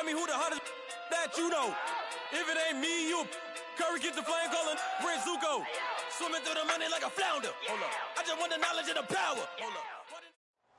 tell me who the hottest that you know. If it ain't me, you. Curry gets the flame calling Prince Zuko. Swimming through the money like a flounder. Hold up. I just want the knowledge and the power. Hold up.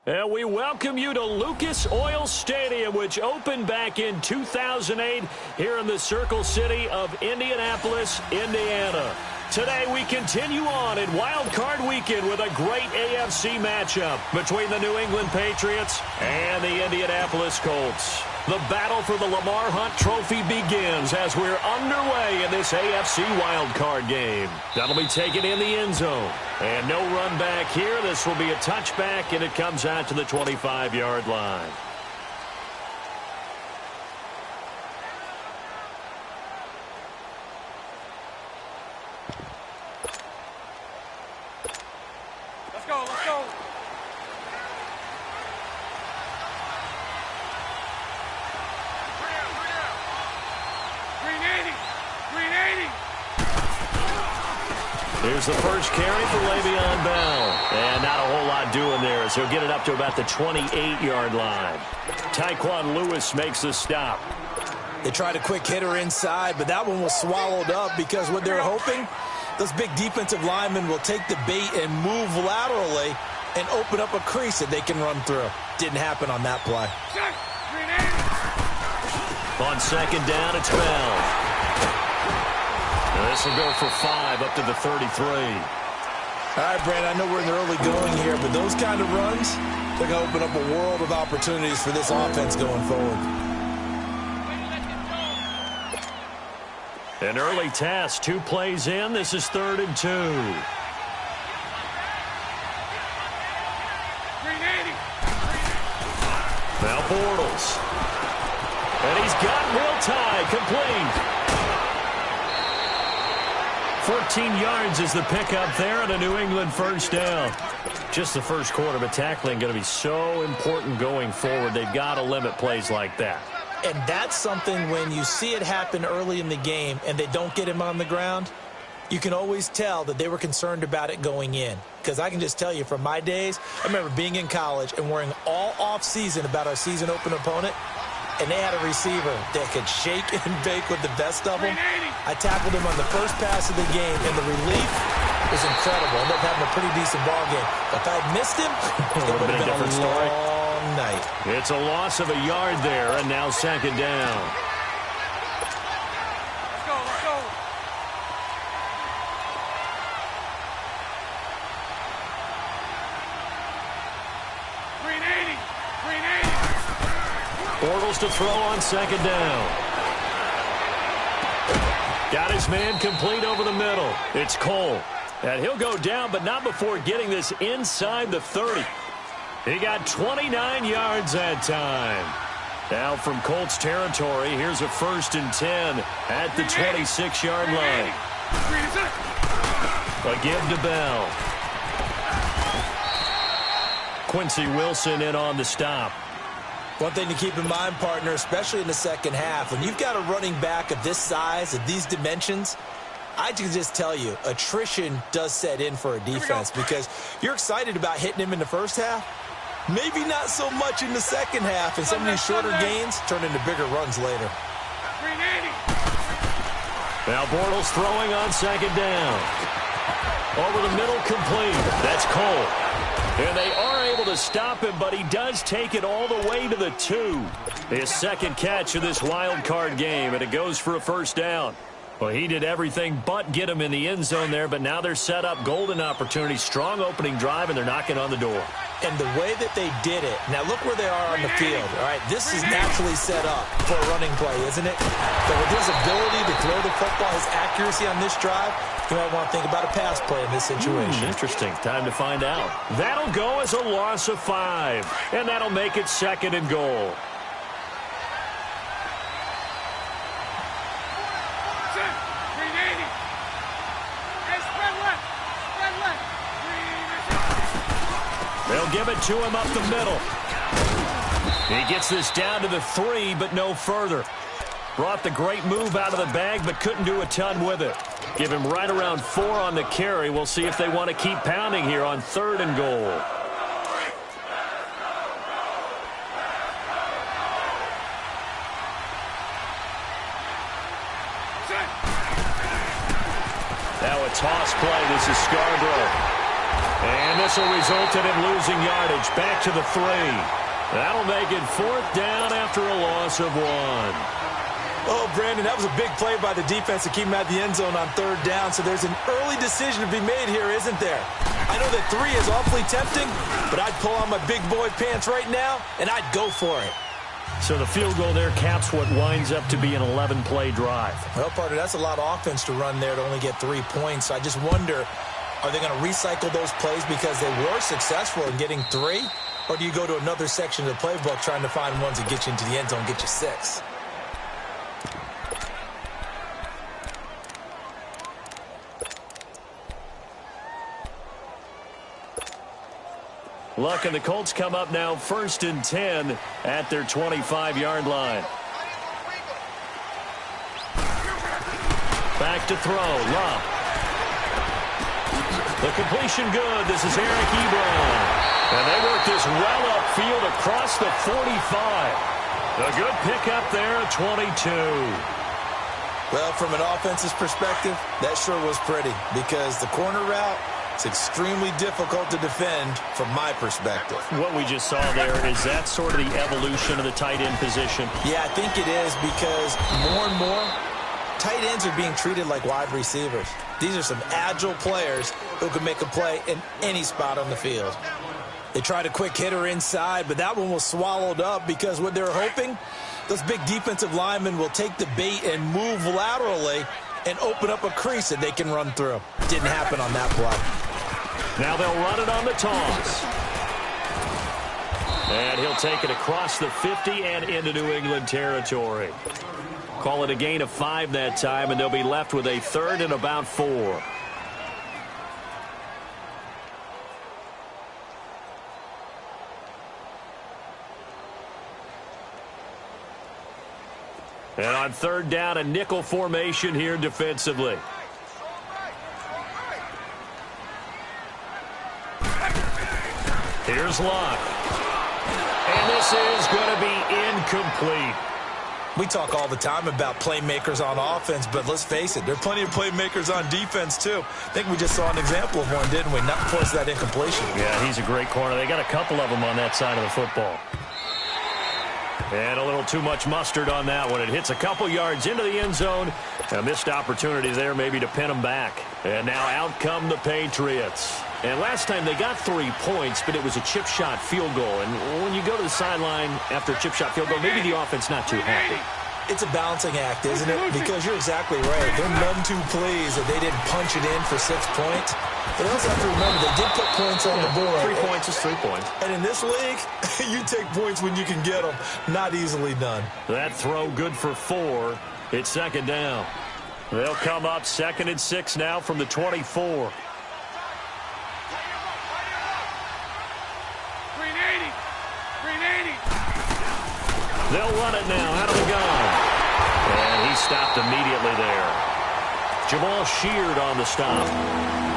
And we welcome you to Lucas Oil Stadium, which opened back in 2008 here in the Circle City of Indianapolis, Indiana. Today we continue on in Wild Card Weekend with a great AFC matchup between the New England Patriots and the Indianapolis Colts. The battle for the Lamar Hunt Trophy begins as we're underway in this AFC Wild Card game. That'll be taken in the end zone. And no run back here. This will be a touchback, and it comes out to the 25-yard line. Let's go, let's go. Here's the first carry for Le'Veon Bell. And not a whole lot doing there, so he'll get it up to about the 28-yard line. Tyquan Lewis makes the stop. They tried a quick hitter inside, but that one was swallowed up because what they're hoping, those big defensive linemen will take the bait and move laterally and open up a crease that they can run through. Didn't happen on that play. On second down, it's Bell. This will go for 5 up to the 33. All right, Brand, I know we're in the early going here, but those kind of runs, they're going to open up a world of opportunities for this offense going forward. An early test, 2 plays in. This is 3rd and 2. Now Bortles. And he's got Will Tye complete. 14 yards is the pickup there and a New England first down. Just the first quarter, but tackling going to be so important going forward. They've got to limit plays like that. And that's something when you see it happen early in the game and they don't get him on the ground, you can always tell that they were concerned about it going in. Because I can just tell you from my days, I remember being in college and worrying all off-season about our season open opponent, and they had a receiver that could shake and bake with the best of them. I tackled him on the first pass of the game, and the relief was incredible. Ended up having a pretty decent ball game. If I had missed him, it would have been a different story. Long night. It's a loss of a yard there, and now second down. Let's go, let's go. Bortles to throw on second down. Got his man complete over the middle. It's Cole. And he'll go down, but not before getting this inside the 30. He got 29 yards that time. Now from Colts territory, here's a 1st and 10 at the 26-yard line. A give to Bell. Quincy Wilson in on the stop. One thing to keep in mind, partner, especially in the second half, when you've got a running back of this size, of these dimensions, I can just tell you, attrition does set in for a defense because you're excited about hitting him in the first half. Maybe not so much in the second half, and some of these shorter gains turn into bigger runs later. Now Bortles throwing on second down. Over the middle, complete. That's Cole. And they are able to stop him, but he does take it all the way to the 2. His second catch of this wild card game, and it goes for a first down. Well, he did everything but get him in the end zone there, but now they're set up. Golden opportunity, strong opening drive, and they're knocking on the door. And the way that they did it, now look where they are on the field. All right, this is naturally set up for a running play, isn't it? But with his ability to throw the football, his accuracy on this drive, you might want to think about a pass play in this situation. Interesting. Time to find out. That'll go as a loss of 5, and that'll make it 2nd and goal. They'll give it to him up the middle. He gets this down to the 3, but no further. Brought the great move out of the bag, but couldn't do a ton with it. Give him right around 4 on the carry. We'll see if they want to keep pounding here on 3rd and goal. toss play. This is Scarborough. And this will result in him losing yardage. Back to the 3. That'll make it 4th down after a loss of 1. Oh, Brandon, that was a big play by the defense to keep him at the end zone on 3rd down. So there's an early decision to be made here, isn't there? I know that 3 is awfully tempting, but I'd pull on my big boy pants right now, and I'd go for it. So the field goal there caps what winds up to be an 11-play drive. Well, partner, that's a lot of offense to run there to only get 3 points. I just wonder, are they going to recycle those plays because they were successful in getting 3? Or do you go to another section of the playbook trying to find ones that get you into the end zone, get you 6? Luck and the Colts come up now 1st and 10 at their 25-yard line. Back to throw. Luck. The completion good. This is Eric Ebron. And they work this well upfield across the 45. A good pickup there at 22. Well, from an offense's perspective, that sure was pretty because the corner route, it's extremely difficult to defend from my perspective. What we just saw there, is that sort of the evolution of the tight end position? Yeah, I think it is because more and more, tight ends are being treated like wide receivers. These are some agile players who can make a play in any spot on the field. They tried a quick hitter inside, but that one was swallowed up because what they're hoping, those big defensive linemen will take the bait and move laterally and open up a crease that they can run through. Didn't happen on that play. Now they'll run it on the toss. And he'll take it across the 50 and into New England territory. Call it a gain of 5 that time, and they'll be left with a 3rd and about 4. And on 3rd down, a nickel formation here defensively. Here's Luck. And this is going to be incomplete. We talk all the time about playmakers on offense, but let's face it, there are plenty of playmakers on defense, too. I think we just saw an example of one, didn't we? Not force that incompletion. Yeah, he's a great corner. They got a couple of them on that side of the football. And a little too much mustard on that one. It hits a couple yards into the end zone. A missed opportunity there maybe to pin them back. And now out come the Patriots. And last time they got 3 points, but it was a chip shot field goal. And when you go to the sideline after a chip shot field goal, maybe the offense not too happy. It's a balancing act, isn't it? Because you're exactly right. They're none too pleased that they didn't punch it in for 6 points. But also have to remember, they did put points on the board. 3 points is 3 points. And in this league, you take points when you can get them. Not easily done. That throw good for 4. It's 2nd down. They'll come up 2nd and 6 now from the 24. They'll run it now out of the gun. And he stopped immediately there. Jamal Sheard on the stop.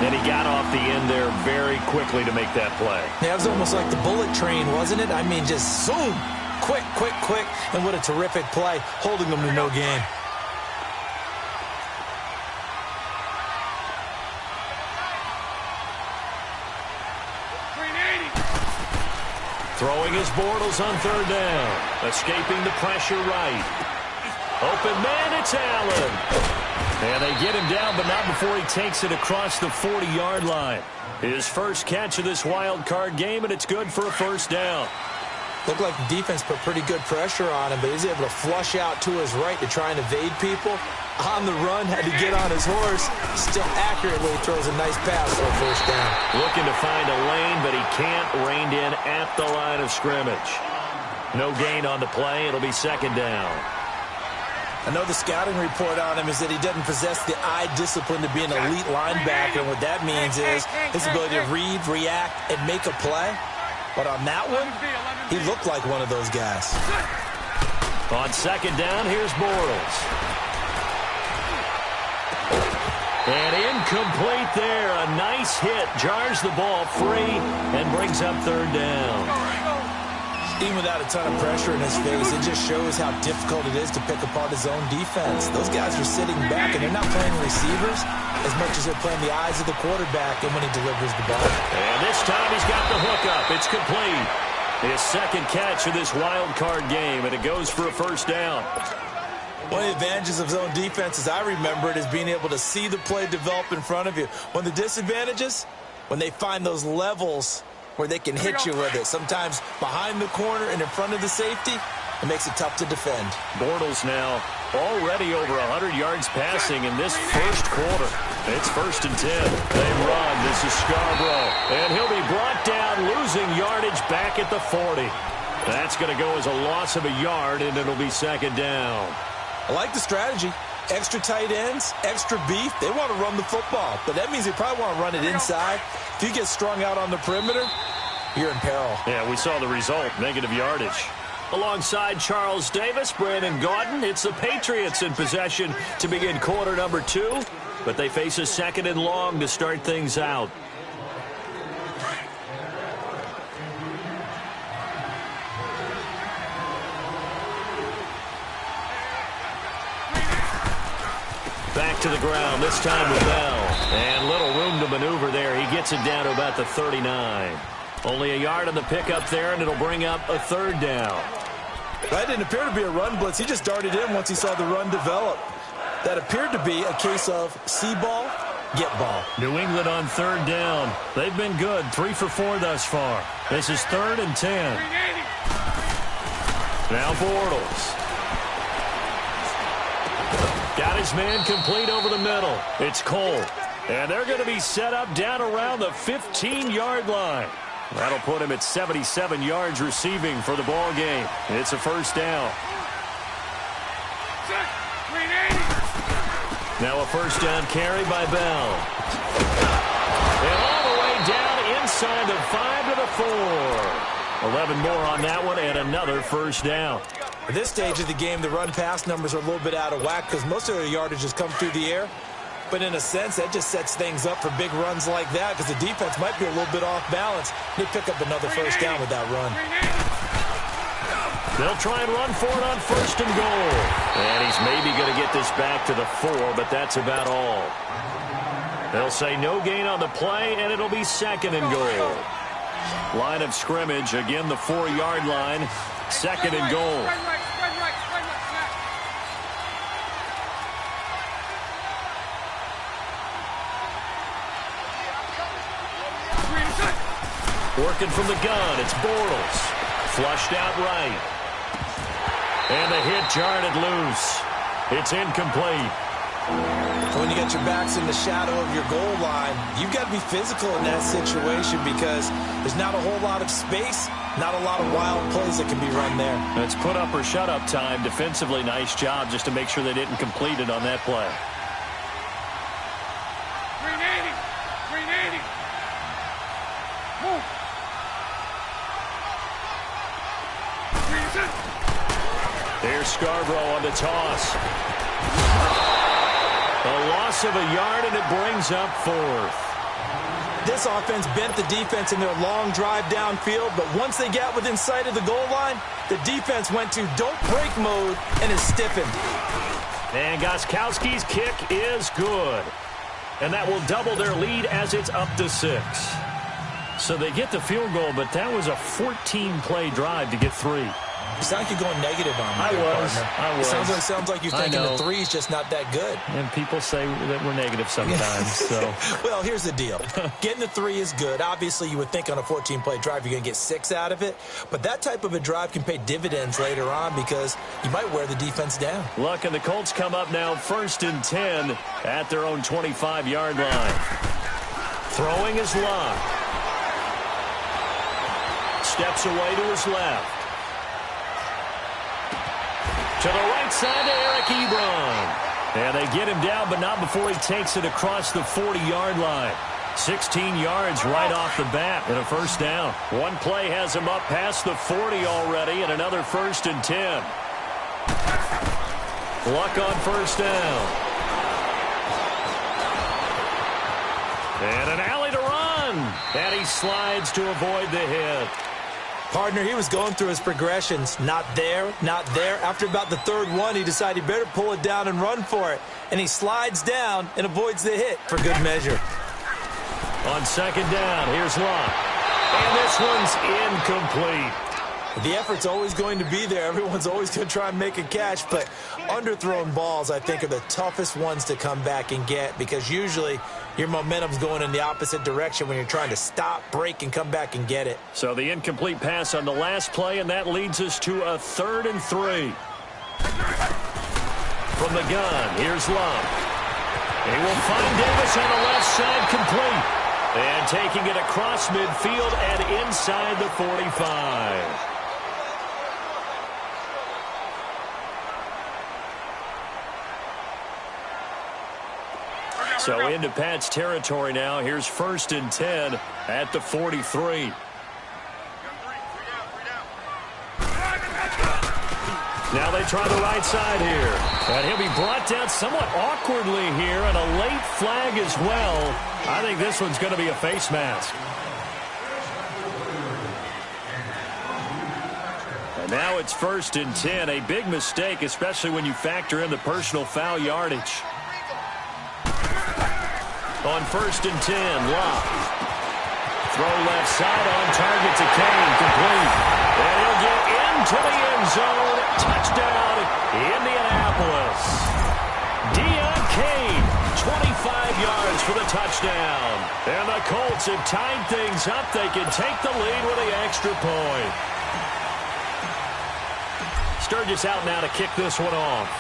And he got off the end there very quickly to make that play. Yeah, it was almost like the bullet train, wasn't it? I mean, just zoom. Quick, quick, quick. And what a terrific play, holding them to no gain. Throwing his Bortles on 3rd down. Escaping the pressure right. Open man, it's Allen. And they get him down, but not before he takes it across the 40-yard line. His first catch of this wild card game, and it's good for a 1st down. Looked like the defense put pretty good pressure on him, but he's able to flush out to his right to try and evade people. On the run, had to get on his horse. Still accurately throws a nice pass for a 1st down. Looking to find a lane, but he can't. Reined in at the line of scrimmage. No gain on the play. It'll be 2nd down. I know the scouting report on him is that he doesn't possess the eye discipline to be an elite linebacker, and what that means is his ability to read, react, and make a play. But on that one, he looked like one of those guys. On 2nd down, here's Bortles. And incomplete there. A nice hit. Jars the ball free and brings up 3rd down. Even without a ton of pressure in his face, it just shows how difficult it is to pick apart his own defense. Those guys are sitting back, and they're not playing receivers as much as they're playing the eyes of the quarterback and when he delivers the ball. And this time he's got the hookup. It's complete. His second catch of this wild card game, and it goes for a first down. One of the advantages of zone defense, as I remember it, is being able to see the play develop in front of you. One of the disadvantages, when they find those levels where they can hit you with it, sometimes behind the corner and in front of the safety, it makes it tough to defend. Bortles now already over 100 yards passing in this first quarter. It's 1st and 10. They run. This is Scarborough. And he'll be brought down, losing yardage back at the 40. That's going to go as a loss of a yard, and it'll be 2nd down. I like the strategy. Extra tight ends, extra beef. They want to run the football, but that means they probably want to run it inside. If you get strung out on the perimeter, you're in peril. Yeah, we saw the result, negative yardage. Alongside Charles Davis, Brandon Gaudin, it's the Patriots in possession to begin quarter number 2, but they face a 2nd and long to start things out. Back to the ground, this time with Bell. And little room to maneuver there. He gets it down to about the 39. Only a yard on the pickup there, and it'll bring up a 3rd down. That didn't appear to be a run blitz. He just darted in once he saw the run develop. That appeared to be a case of see ball, get ball. New England on 3rd down. They've been good, 3 for 4 thus far. This is 3rd and 10. Now Bortles. Got his man complete over the middle. It's Cole. And they're going to be set up down around the 15-yard line. That'll put him at 77 yards receiving for the ball game. It's a 1st down. Now a 1st down carry by Bell. And all the way down inside the 5 to the 4. 11 more on that one and another 1st down. At this stage of the game, the run-pass numbers are a little bit out of whack because most of their yardage has come through the air. But in a sense, that just sets things up for big runs like that because the defense might be a little bit off balance. They pick up another 1st down with that run. They'll try and run for it on 1st and goal. And he's maybe going to get this back to the 4, but that's about all. They'll say no gain on the play, and it'll be 2nd and goal. Line of scrimmage, again the 4-yard line, 2nd and goal. Working from the gun, it's Bortles. Flushed out right. And the hit jarred loose. It's incomplete. When you got your backs in the shadow of your goal line, you've got to be physical in that situation because there's not a whole lot of space, not a lot of wild plays that can be run there. That's put up or shut up time. Defensively, nice job just to make sure they didn't complete it on that play. 380. Move. There's Scarborough on the toss. A loss of a yard, and it brings up 4th. This offense bent the defense in their long drive downfield, but once they got within sight of the goal line, the defense went to don't break mode and is stiffened. And Gostkowski's kick is good. And that will double their lead as it's up to 6. So they get the field goal, but that was a 14-play drive to get 3. You sound like you're going negative on me. I was. It sounds like you're thinking the 3 is just not that good. And people say that we're negative sometimes. So. Well, here's the deal. Getting the 3 is good. Obviously, you would think on a 14-play drive you're going to get 6 out of it. But that type of a drive can pay dividends later on because you might wear the defense down. Look, and the Colts come up now 1st and 10 at their own 25-yard line. Throwing is Locke. Steps away to his left. To the right side to Eric Ebron. And they get him down, but not before he takes it across the 40-yard line. 16 yards right off the bat and a 1st down. One play has him up past the 40 already and another 1st and 10. Luck on 1st down. And an alley to run. And he slides to avoid the hit. Partner, he was going through his progressions. Not there, not there. After about the third one, he decided he better pull it down and run for it. And he slides down and avoids the hit for good measure. On second down, here's Love. And this one's incomplete. The effort's always going to be there. Everyone's always going to try and make a catch, but underthrown balls, I think, are the toughest ones to come back and get because usually your momentum's going in the opposite direction when you're trying to stop, break, and come back and get it. So the incomplete pass on the last play, and that leads us to a 3rd and 3. From the gun, here's Love. He will find Davis on the left side, complete. And taking it across midfield and inside the 45. So into Pat's territory now. Here's 1st and 10 at the 43. Now they try the right side here. And he'll be brought down somewhat awkwardly here, and a late flag as well. I think this one's going to be a face mask. And now it's 1st and 10. A big mistake, especially when you factor in the personal foul yardage. On 1st and 10, Love. Throw left side on target to Kane, complete. And he'll get into the end zone. Touchdown, Indianapolis. Deion Kane, 25 yards for the touchdown. And the Colts have tied things up. They can take the lead with the extra point. Sturgis out now to kick this one off.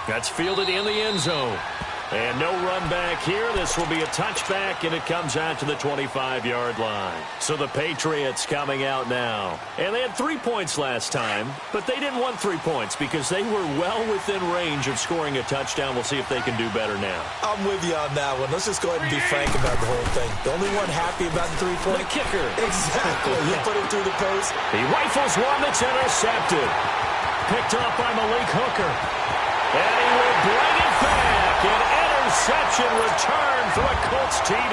That's fielded in the end zone. And no run back here. This will be a touchback, and it comes out to the 25-yard line. So the Patriots coming out now. And they had 3 points last time, but they didn't want 3 points because they were well within range of scoring a touchdown. We'll see if they can do better now. I'm with you on that one. Let's just go ahead and be frank about the whole thing. The only one happy about the 3-point? The kicker. Exactly. He put it through the post. He rifles one that's intercepted. Picked up by Malik Hooker. And he will bring it back. An interception return for a Colts TD.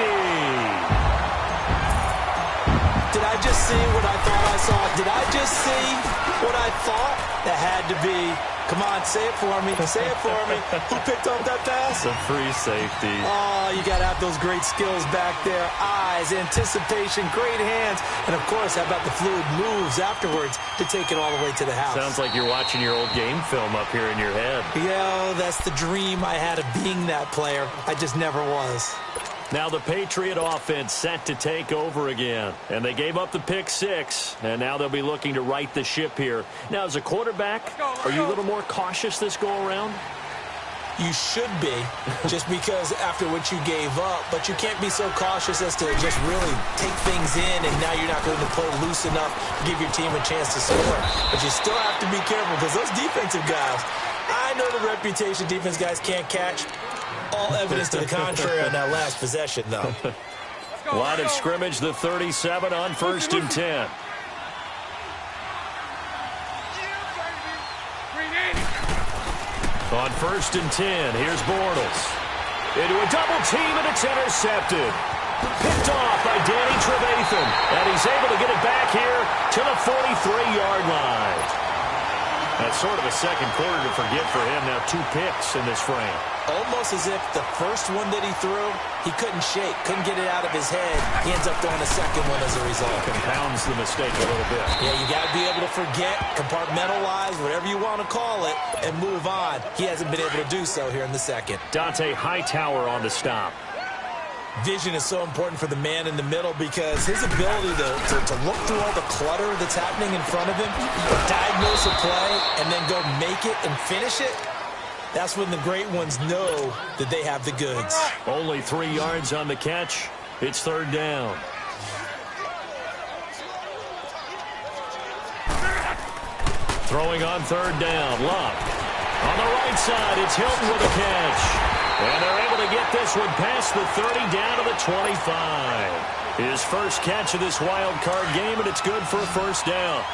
Did I just see what I thought I saw? Did I just see what I thought? That had to be. Come on, say it for me. Say it for me. Who picked up that pass? The free safety. Oh, you got to have those great skills back there. Eyes, anticipation, great hands. And, of course, how about the fluid moves afterwards to take it all the way to the house? Sounds like you're watching your old game film up here in your head. Yeah, that's the dream I had of being that player. I just never was. Now the Patriot offense set to take over again. And they gave up the pick 6, and now they'll be looking to right the ship here. Now, as a quarterback, are you a little more cautious this go-around? You should be, just because after what you gave up. But you can't be so cautious as to just really take things in, and now you're not going to play loose enough to give your team a chance to score. But you still have to be careful because those defensive guys, I know the reputation defense guys can't catch. All evidence to the contrary on that last possession, though. Line of scrimmage, the 37 on 1st and 10. On 1st and 10, here's Bortles. Into a double team, and it's intercepted. Picked off by Danny Trevathan. And he's able to get it back here to the 43-yard line. That's sort of a second quarter to forget for him. Now 2 picks in this frame. Almost as if the first one that he threw, he couldn't shake, couldn't get it out of his head. He ends up throwing a second one as a result. Compounds the mistake a little bit. Yeah, you got to be able to forget, compartmentalize, whatever you want to call it, and move on. He hasn't been able to do so here in the second. Dante Hightower on the stop. Vision is so important for the man in the middle because his ability to look through all the clutter that's happening in front of him, diagnose a play, and then go make it and finish it, that's when the great ones know that they have the goods. Only 3 yards on the catch. It's 3rd down. Throwing on 3rd down. Love. On the right side, it's Hilton with a catch. And they're able to get this one past the 30 down to the 25. His first catch of this wild card game, and it's good for a 1st down.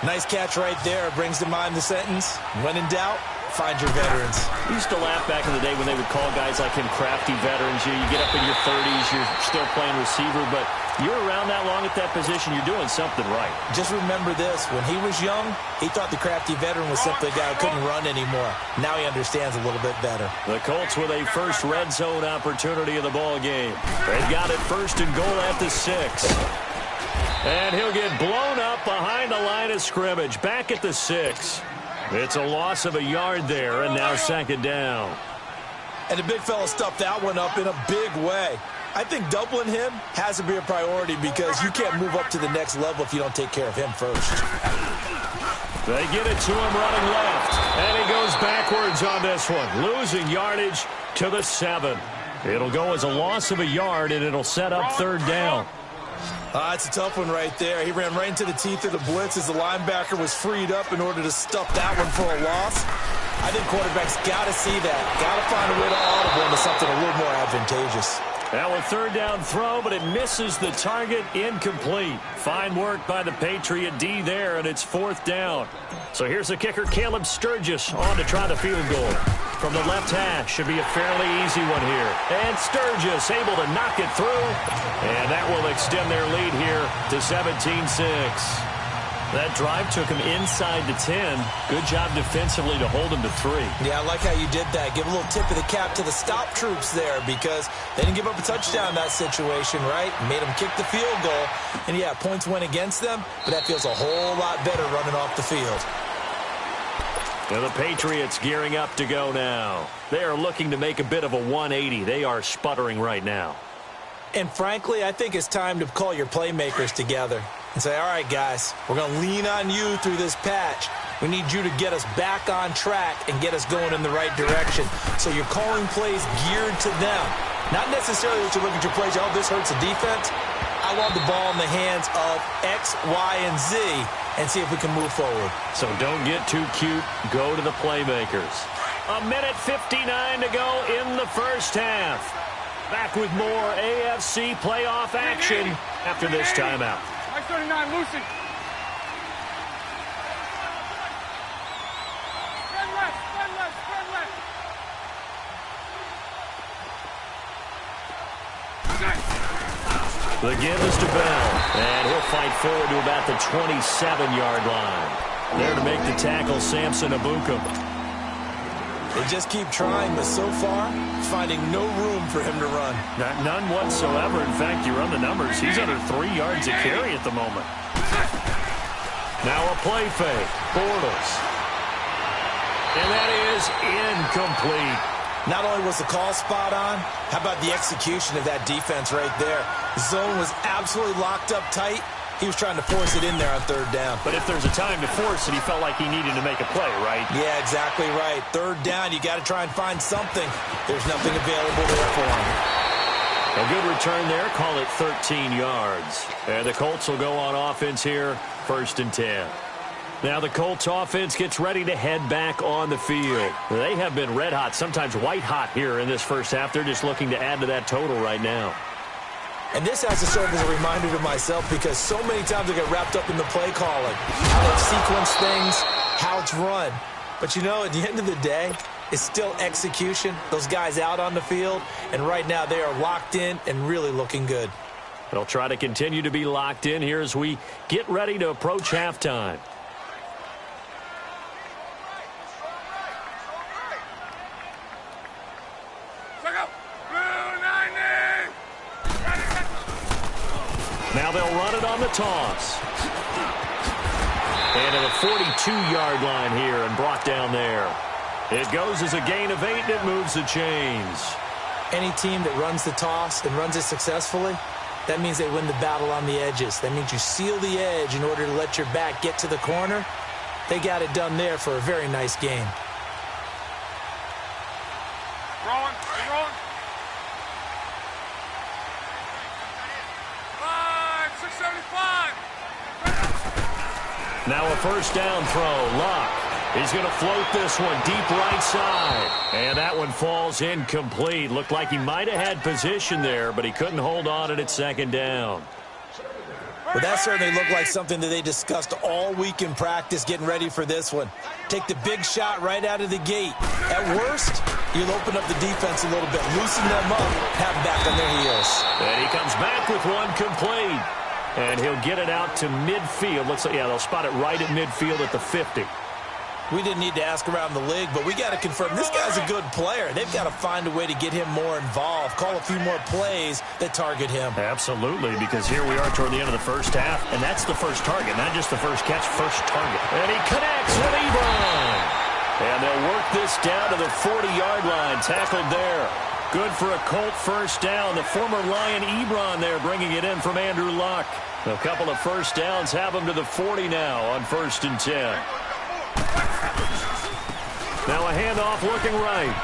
Nice catch right there. Brings to mind the sentence, when in doubt, find your veterans. We used to laugh back in the day when they would call guys like him crafty veterans. You get up in your 30s, you're still playing receiver, but you're around that long at that position, you're doing something right. Just remember this. When he was young, he thought the crafty veteran was simply a guy who couldn't run anymore. Now he understands a little bit better. The Colts with a first red zone opportunity in the ball game. They've got it first and goal at the 6. And he'll get blown up behind the line of scrimmage. Back at the 6. It's a loss of a yard there, and now second down. And the big fella stuffed that one up in a big way. I think doubling him has to be a priority because you can't move up to the next level if you don't take care of him first. They get it to him running left, and he goes backwards on this one, losing yardage to the 7. It'll go as a loss of a yard, and it'll set up third down. It's a tough one right there. He ran right into the teeth of the blitz as the linebacker was freed up in order to stuff that one for a loss. I think quarterbacks got to see that. Got to find a way to audible into something a little more advantageous. Now a third down throw, but it misses the target, incomplete. Fine work by the Patriot D there, and it's fourth down. So here's the kicker, Caleb Sturgis, on to try the field goal. From the left hash, should be a fairly easy one here. And Sturgis able to knock it through, and that will extend their lead here to 17-6. That drive took him inside the 10. Good job defensively to hold him to 3. Yeah, I like how you did that. Give a little tip of the cap to the stop troops there because they didn't give up a touchdown in that situation, right? Made them kick the field goal. And, yeah, points went against them, but that feels a whole lot better running off the field. Now the Patriots gearing up to go now. They are looking to make a bit of a 180. They are sputtering right now. And, frankly, I think it's time to call your playmakers together and say, all right, guys, we're going to lean on you through this patch. We need you to get us back on track and get us going in the right direction. So you're calling plays geared to them. Not necessarily that you look at your plays, oh, this hurts the defense. I want the ball in the hands of X, Y, and Z and see if we can move forward. So don't get too cute. Go to the playmakers. 1:59 to go in the first half. Back with more AFC playoff action after this timeout. 39, Lucy. Spread left, spread left, spread left. The give is to Bell, and he'll fight forward to about the 27-yard line. There to make the tackle, Samson Abukum. They just keep trying, but so far, finding no room for him to run. None whatsoever. In fact, you run the numbers. He's under 3 yards a carry at the moment. Now a play fake. Bortles. And that is incomplete. Not only was the call spot on, how about the execution of that defense right there? The zone was absolutely locked up tight. He was trying to force it in there on third down. But if there's a time to force it, he felt like he needed to make a play, right? Yeah, exactly right. Third down, you got to try and find something. There's nothing available there for him. A good return there. Call it 13 yards. And the Colts will go on offense here, 1st and 10. Now the Colts offense gets ready to head back on the field. They have been red hot, sometimes white hot here in this first half. They're just looking to add to that total right now. And this has to serve as a reminder to myself because so many times I get wrapped up in the play calling, how they sequence things, how it's run. But, you know, at the end of the day, it's still execution. Those guys out on the field, and right now they are locked in and really looking good. They'll try to continue to be locked in here as we get ready to approach halftime. Now they'll run it on the toss. And at a 42-yard line here and brought down there. It goes as a gain of 8 and it moves the chains. Any team that runs the toss and runs it successfully, that means they win the battle on the edges. That means you seal the edge in order to let your back get to the corner. They got it done there for a very nice game. Rolling, rolling. 675. Now a first down throw. Luck. He's going to float this one deep right side. And that one falls incomplete. Looked like he might have had position there, but he couldn't hold on it at second down. Well, that certainly looked like something that they discussed all week in practice getting ready for this one. Take the big shot right out of the gate. At worst, you'll open up the defense a little bit, loosen them up, have them back on their heels. And he comes back with one complete. And he'll get it out to midfield. Looks like, yeah, they'll spot it right at midfield at the 50. We didn't need to ask around the league, but we got to confirm this guy's a good player. They've got to find a way to get him more involved, call a few more plays that target him. Absolutely, because here we are toward the end of the first half, and that's the first target, not just the first catch, first target. And he connects with Ebron. And they'll work this down to the 40-yard line, tackled there. Good for a Colt first down. The former Lion Ebron there bringing it in from Andrew Luck. A couple of first downs have him to the 40 now on 1st and 10. Now a handoff looking right.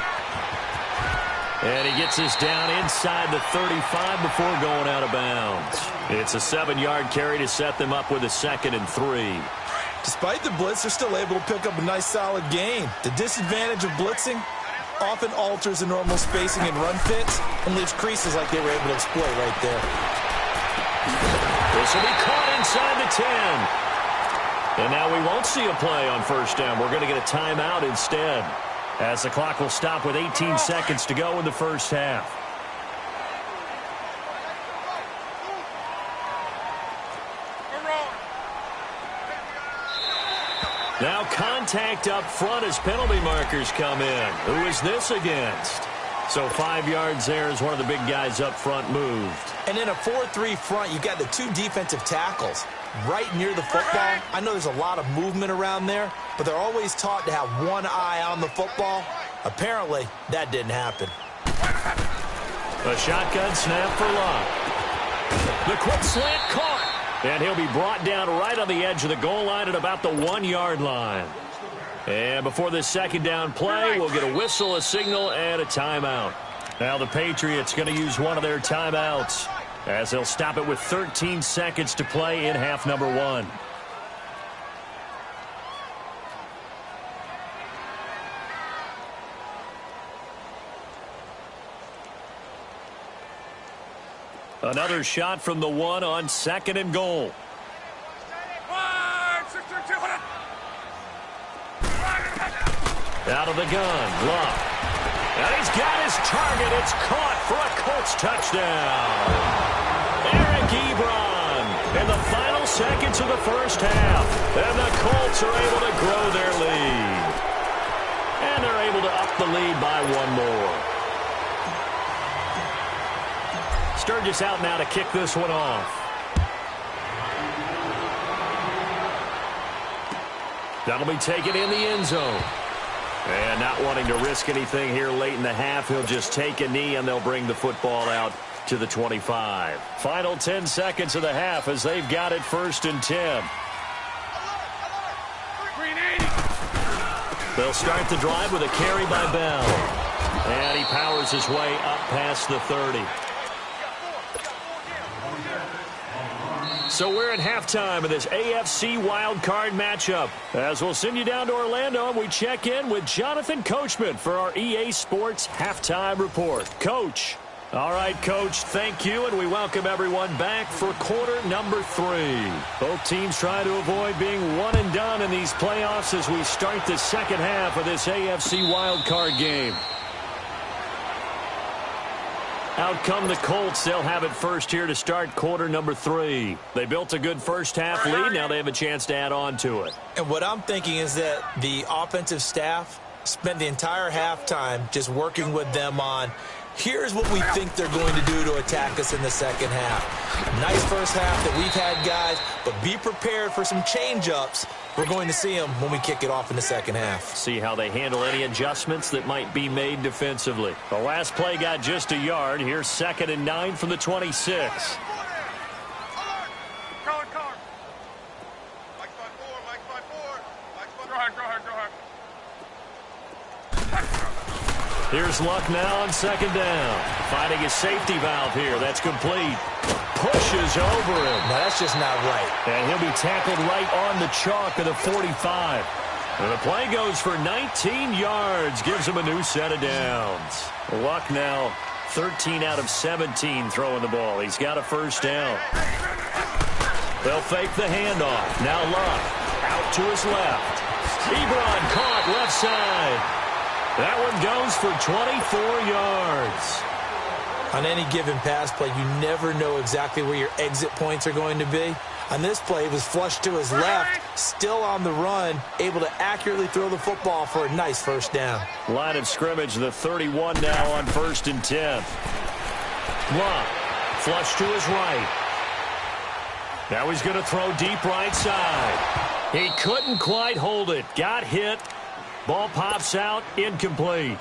And he gets this down inside the 35 before going out of bounds. It's a 7-yard carry to set them up with a 2nd and 3. Despite the blitz, they're still able to pick up a nice solid gain. The disadvantage of blitzing often alters the normal spacing and run fits and leaves creases like they were able to exploit right there. This will be caught inside the 10. And now we won't see a play on first down. We're going to get a timeout instead, as the clock will stop with 18 seconds to go in the first half. Now contact up front as penalty markers come in. Who is this against? So 5 yards there as one of the big guys up front moved. And in a 4-3 front, you've got the 2 defensive tackles right near the football. I know there's a lot of movement around there, but they're always taught to have one eye on the football. Apparently, that didn't happen. A shotgun snap for Luck. The quick slant caught. And he'll be brought down right on the edge of the goal line at about the 1-yard line. And before this second down play, we'll get a whistle, a signal, and a timeout. Now the Patriots going to use one of their timeouts, as they'll stop it with 13 seconds to play in half number 1. Another shot from the 1 on 2nd and goal. Out of the gun, Luck. And he's got his target. It's caught for a Colts touchdown. Eric Ebron in the final seconds of the first half. And the Colts are able to grow their lead. And they're able to up the lead by 1 more. Sturgis out now to kick this one off. That'll be taken in the end zone. And not wanting to risk anything here late in the half, he'll just take a knee and they'll bring the football out to the 25. Final 10 seconds of the half as they've got it 1st and 10. They'll start the drive with a carry by Bell. And he powers his way up past the 30. So we're at halftime of this AFC wildcard matchup. As we'll send you down to Orlando, and we check in with Jonathan Coachman for our EA Sports Halftime Report. Coach. All right, Coach, thank you, and we welcome everyone back for quarter number 3. Both teams try to avoid being one and done in these playoffs as we start the second half of this AFC wildcard game. Out come the Colts. They'll have it first here to start quarter number 3. They built a good first half lead. Now they have a chance to add on to it. And what I'm thinking is that the offensive staff spent the entire halftime just working with them on, here's what we think they're going to do to attack us in the second half. Nice first half that we've had, guys, but be prepared for some change-ups. We're going to see them when we kick it off in the second half. See how they handle any adjustments that might be made defensively. The last play got just a yard. Here's 2nd and 9 from the 26. Here's Luck now on 2nd down. Finding his safety valve here. That's complete. Pushes over him. Now, that's just not right. And he'll be tackled right on the chalk of the 45. And the play goes for 19 yards. Gives him a new set of downs. Luck now 13 out of 17 throwing the ball. He's got a first down. They'll fake the handoff. Now Luck out to his left. Ebron caught left side. That one goes for 24 yards. On any given pass play, you never know exactly where your exit points are going to be. On this play, it was flushed to his left, still on the run, able to accurately throw the football for a nice first down. Line of scrimmage, the 31 now on 1st and 10. Luck, flush to his right. Now he's going to throw deep right side. He couldn't quite hold it. Got hit. Ball pops out, incomplete.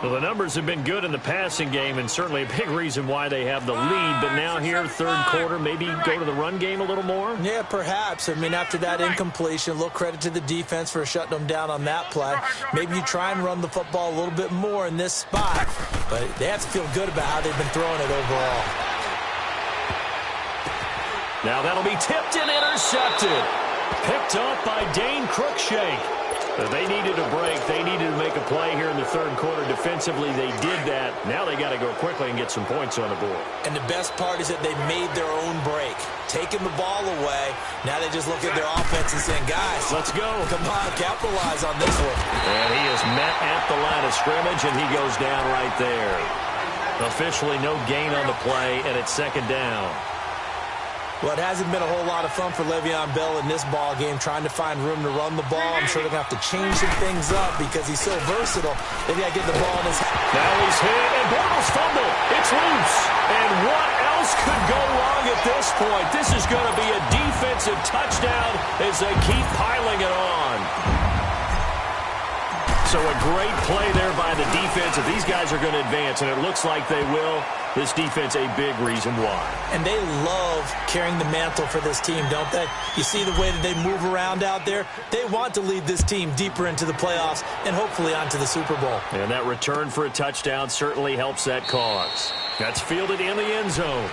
Well, the numbers have been good in the passing game, and certainly a big reason why they have the lead. But now here, third quarter, maybe go to the run game a little more? Yeah, perhaps. I mean, after that incompletion, a little credit to the defense for shutting them down on that play. Maybe you try and run the football a little bit more in this spot. But they have to feel good about how they've been throwing it overall. Now that'll be tipped and intercepted. Picked up by Dane Cruikshank. They needed a break. They needed to make a play here in the third quarter. Defensively, they did that. Now they got to go quickly and get some points on the board. And the best part is that they made their own break. Taking the ball away. Now they just look at their offense and saying, guys, let's go. Come on, capitalize on this one. And he is met at the line of scrimmage, and he goes down right there. Officially no gain on the play, and it's second down. Well, it hasn't been a whole lot of fun for Le'Veon Bell in this ball game, trying to find room to run the ball. I'm sure they're going to have to change some things up because he's so versatile. They got to get the ball in his hand. Now he's hit, and Bortles fumble. It's loose. And what else could go wrong at this point? This is going to be a defensive touchdown as they keep piling it on. So a great play there by the defense. If these guys are going to advance, and it looks like they will, this defense a big reason why. And they love carrying the mantle for this team, don't they? You see the way that they move around out there? They want to lead this team deeper into the playoffs and hopefully onto the Super Bowl. And that return for a touchdown certainly helps that cause. That's fielded in the end zone.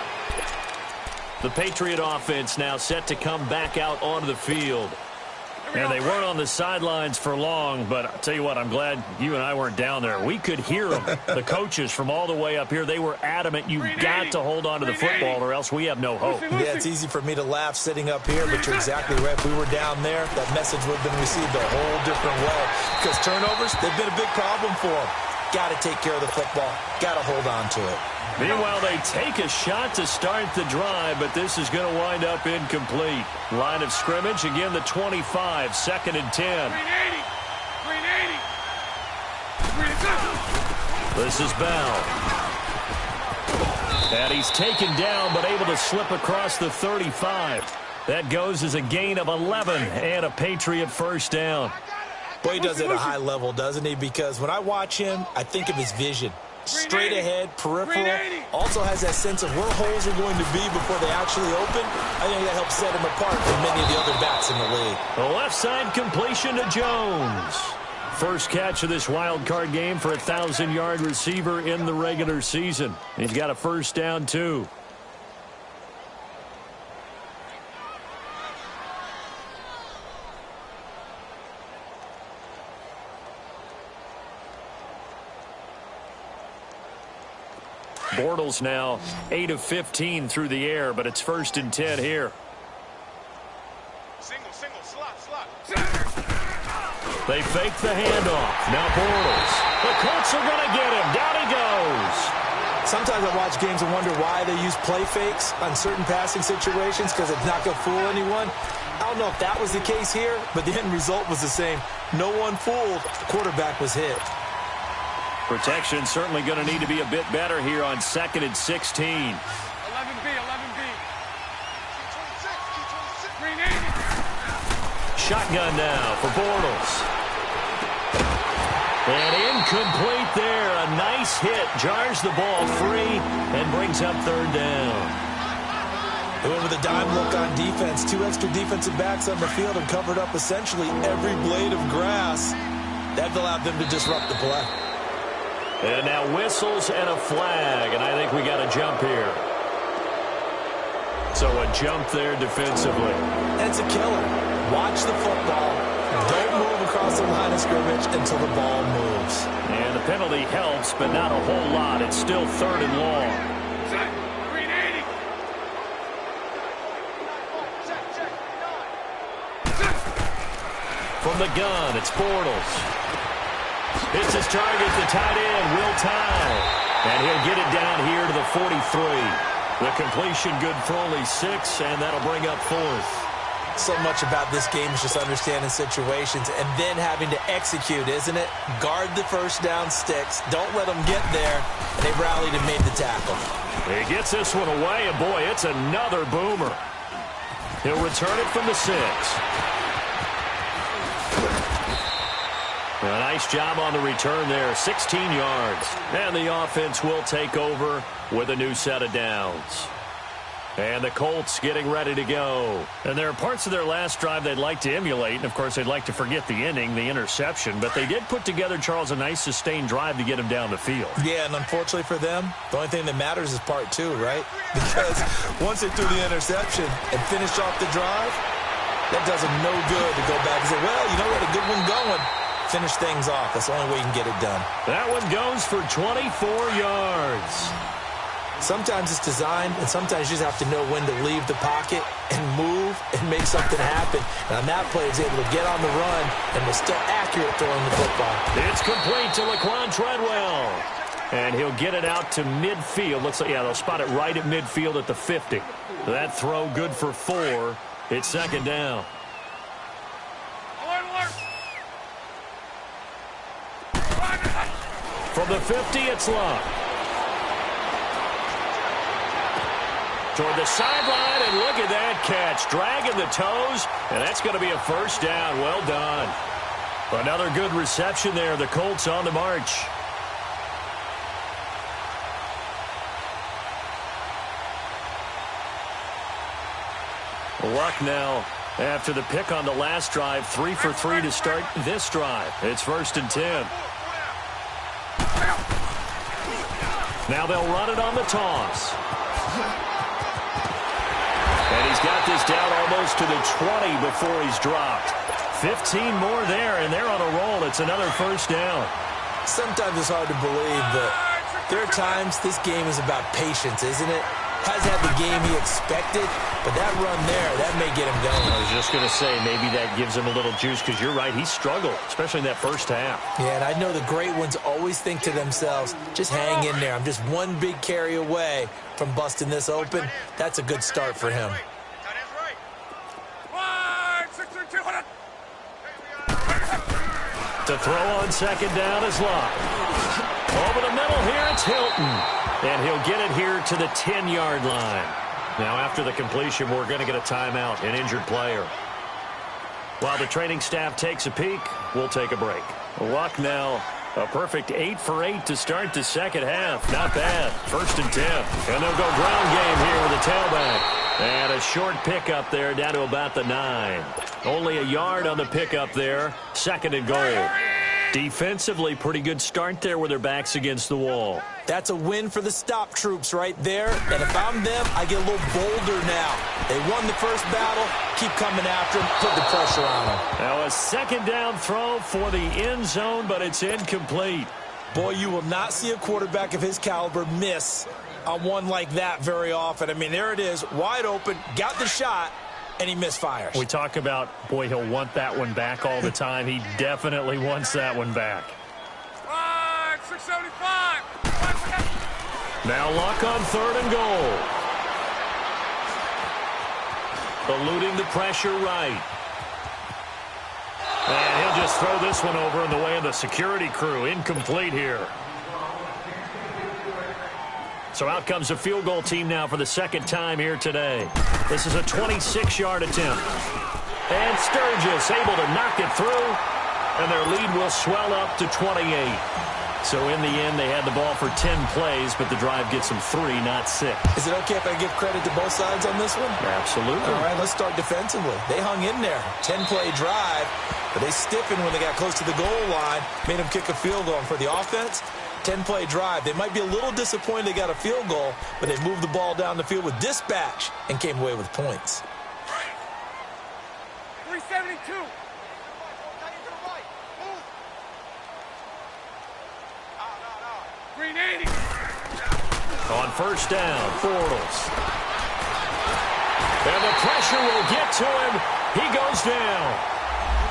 The Patriot offense now set to come back out onto the field. And they weren't on the sidelines for long, but I'll tell you what, I'm glad you and I weren't down there. We could hear them, the coaches from all the way up here. They were adamant, you've got to hold on to the football or else we have no hope. Yeah, it's easy for me to laugh sitting up here, but you're exactly right. If we were down there, that message would have been received a whole different way. Because turnovers, they've been a big problem for them. Got to take care of the football. Got to hold on to it. Meanwhile, they take a shot to start the drive, but this is going to wind up incomplete. Line of scrimmage, again, the 25, 2nd and 10. 380. This is Bell. And he's taken down, but able to slip across the 35. That goes as a gain of 11 and a Patriot first down. Boy, he does it at a high level, doesn't he? Because when I watch him, I think of his vision. Straight ahead, peripheral, also has that sense of where holes are going to be before they actually open. I think that helps set him apart from many of the other backs in the league. The left side completion to Jones. First catch of this wild card game for a 1,000-yard receiver in the regular season. He's got a first down, too. Bortles now 8 of 15 through the air, but it's 1st and 10 here. Single, slot. They fake the handoff. Now Bortles. The Colts are going to get him. Down he goes. Sometimes I watch games and wonder why they use play fakes on certain passing situations because it's not going to fool anyone. I don't know if that was the case here, but the end result was the same. No one fooled. The quarterback was hit. Protection certainly going to need to be a bit better here on 2nd and 16. 11B. Shotgun now for Bortles. And incomplete there. A nice hit. Jars the ball free and brings up 3rd down. They went with a dime look on defense. 2 extra defensive backs on the field and covered up essentially every blade of grass. That allowed them to disrupt the play. And now whistles and a flag, and I think we got a jump here. So a jump there defensively. It's a killer. Watch the football. Don't move across the line of scrimmage until the ball moves. And the penalty helps, but not a whole lot. It's still 3rd and long. From the gun, it's Bortles. It's his target, the tight end, Will Tye. And he'll get it down here to the 43. The completion good for only 6, and that'll bring up 4th. So much about this game is just understanding situations and then having to execute, isn't it? Guard the first down sticks. Don't let them get there. And they rallied and made the tackle. He gets this one away, and boy, it's another boomer. He'll return it from the 6. A nice job on the return there, 16 yards. And the offense will take over with a new set of downs. And the Colts getting ready to go. And there are parts of their last drive they'd like to emulate. And, of course, they'd like to forget the ending, the interception. But they did put together, Charles, a nice sustained drive to get him down the field. Yeah, and unfortunately for them, the only thing that matters is part 2, right? Because once they threw the interception and finished off the drive, that does them no good to go back and say, well, you know, we had a good one going. Finish things off. That's the only way you can get it done. That one goes for 24 yards. Sometimes it's designed, and sometimes you just have to know when to leave the pocket and move and make something happen. And on that play, he's able to get on the run and was still accurate throwing the football. It's complete to Laquan Treadwell. And he'll get it out to midfield. Looks like, yeah, they'll spot it right at midfield at the 50. That throw good for 4. It's second down. From the 50, it's Luck. Toward the sideline, and look at that catch. Dragging the toes, and that's going to be a first down. Well done. Another good reception there. The Colts on the march. Luck now after the pick on the last drive. 3 for 3 to start this drive. It's 1st and 10. Now they'll run it on the toss. And he's got this down almost to the 20 before he's dropped. 15 more there, and they're on a roll. It's another first down. Sometimes it's hard to believe, but there are times this game is about patience, isn't it? Hasn't had the game he expected, but that run there, that may get him going. I was just going to say, maybe that gives him a little juice, because you're right, he struggled, especially in that first half. Yeah, and I know the great ones always think to themselves, just hang in there. I'm just one big carry away from busting this open. That's a good start for him. To throw on second down is Luck. Over the middle here, it's Hilton. And he'll get it here to the 10-yard line. Now, after the completion, we're going to get a timeout, an injured player. While the training staff takes a peek, we'll take a break. Luck now, a perfect 8 for 8 to start the second half. Not bad. 1st and 10. And they'll go ground game here with a tailback. And a short pickup there down to about the 9. Only a yard on the pickup there. 2nd and goal. Defensively, pretty good start there with their backs against the wall. That's a win for the stop troops right there. And if I'm them, I get a little bolder now. They won the first battle. Keep coming after them. Put the pressure on them. Now a second down throw for the end zone, but it's incomplete. Boy, you will not see a quarterback of his caliber miss on one like that very often. I mean, there it is, wide open, got the shot, and he misfires. We talk about, boy, he'll want that one back all the time. He definitely wants that one back. 675. Now Luck on 3rd and goal. Eluding the pressure right. And he'll just throw this one over in the way of the security crew. Incomplete here. So out comes a field goal team now for the second time here today. This is a 26-yard attempt. And Sturgis able to knock it through. And their lead will swell up to 28. So in the end, they had the ball for 10 plays, but the drive gets them 3, not 6. Is it okay if I give credit to both sides on this one? Absolutely. All right, let's start defensively. They hung in there. 10-play drive, but they stiffened when they got close to the goal line, made them kick a field goal. And for the offense, 10-play drive. They might be a little disappointed they got a field goal, but they moved the ball down the field with dispatch and came away with points. 372. Green 80. On first down, Bortles. And the pressure will get to him. He goes down.